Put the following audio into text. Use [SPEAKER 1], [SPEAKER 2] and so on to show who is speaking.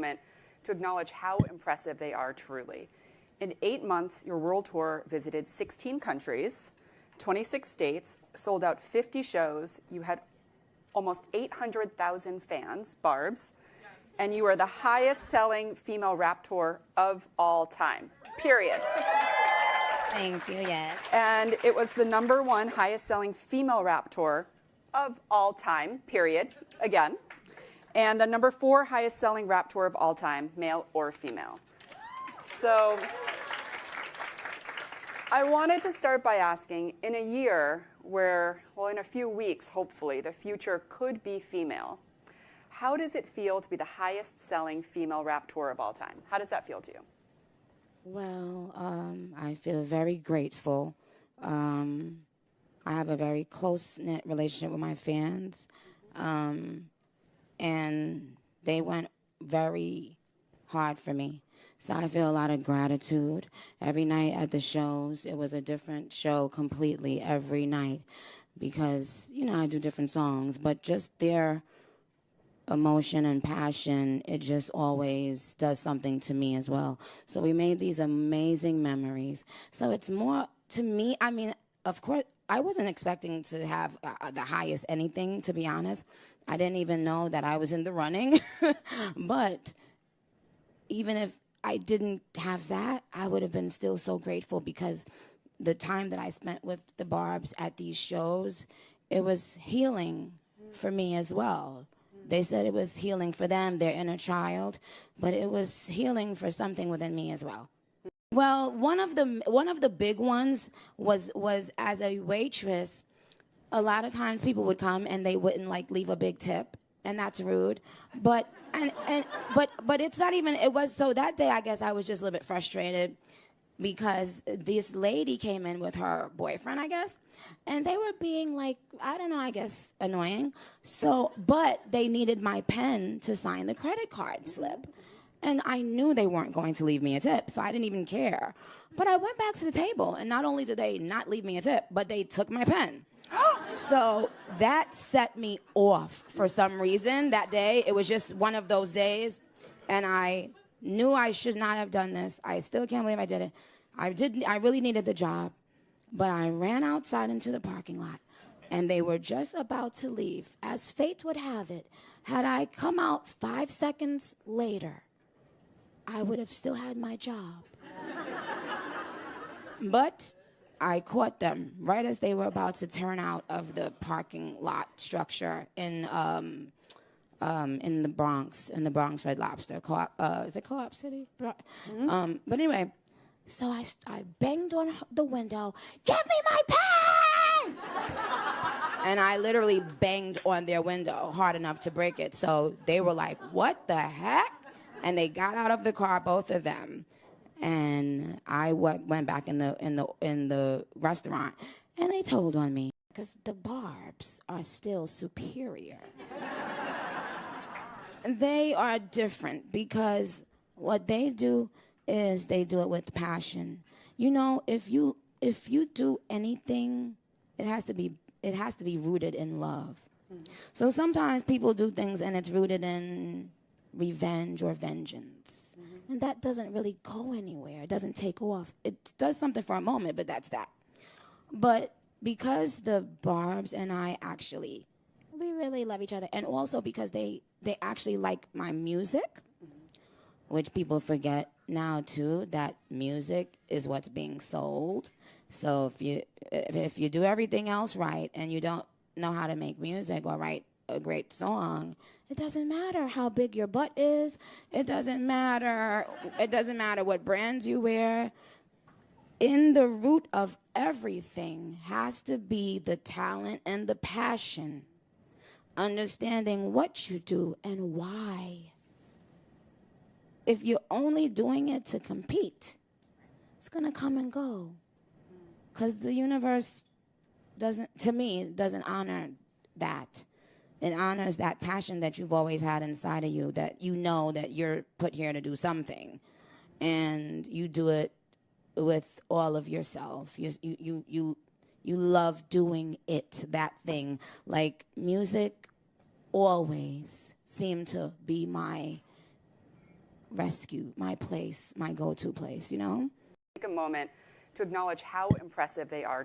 [SPEAKER 1] to acknowledge how impressive they are truly. In 8 months, your world tour visited 16 countries, 26 states, sold out 50 shows. You had almost 800,000 fans, Barbs, and you are the highest-selling female rap tour of all time, period.
[SPEAKER 2] Thank you, yes.
[SPEAKER 1] And it was the #1 highest-selling female rap tour of all time, period, again. And the #4 highest-selling rap tour of all time, male or female. So I wanted to start by asking, in a year where, well, in a few weeks, hopefully, the future could be female, how does it feel to be the highest-selling female rap tour of all time? How does that feel to you?
[SPEAKER 2] Well, I feel very grateful. I have a very close-knit relationship with my fans, and they went very hard for me. So I feel a lot of gratitude. Every night at the shows, it was a different show completely every night because, you know, I do different songs, but just their emotion and passion, it just always does something to me as well. So we made these amazing memories. So it's more, to me, I mean, of course, I wasn't expecting to have the highest anything, to be honest. I didn't even know that I was in the running. But even if I didn't have that, I would have been still so grateful because the time that I spent with the Barbs at these shows, it was healing for me as well. They said it was healing for them, their inner child, but it was healing for something within me as well. Well, one of the big ones was as a waitress. A lot of times people would come and they wouldn't like leave a big tip, and that's rude. But it's not even. It was so that day. I guess I was just a little bit frustrated because this lady came in with her boyfriend, I guess, and they were being like, I don't know, I guess annoying. So, but they needed my pen to sign the credit card slip. And I knew they weren't going to leave me a tip, so I didn't even care. But I went back to the table, and not only did they not leave me a tip, but they took my pen. So that set me off for some reason that day. It was just one of those days, and I knew I should not have done this. I still can't believe I did it. I really needed the job, but I ran outside into the parking lot, and they were just about to leave. As fate would have it, had I come out 5 seconds later, I would have still had my job. But I caught them right as they were about to turn out of the parking lot structure in the Bronx Red Lobster. Is it Co-op City? But anyway, so I banged on the window, "Give me my pen!" And I literally banged on their window hard enough to break it. So they were like, "What the heck?" And they got out of the car, both of them. And I went back in the restaurant, and they told on me because the Barbs are still superior. They are different because what they do is they do it with passion. You know, if you do anything, it has to be rooted in love. So sometimes people do things and it's rooted in revenge or vengeance. And that doesn't really go anywhere. It doesn't take off. It does something for a moment, but that's that. But because the Barbs and I actually, we really love each other. And also because they actually like my music, which people forget now too, that music is what's being sold. So if you do everything else right and you don't know how to make music or write a great song, it doesn't matter how big your butt is. It doesn't matter what brands you wear. In the root of everything has to be the talent and the passion. Understanding what you do and why. If you're only doing it to compete, it's gonna come and go. Because the universe doesn't honor that. It honors that passion that you've always had inside of you, that you know that you're put here to do something, and you do it with all of yourself. You love doing it, that thing. Like music always seemed to be my rescue, my place, my go-to place, you know?
[SPEAKER 1] Take a moment to acknowledge how impressive they are.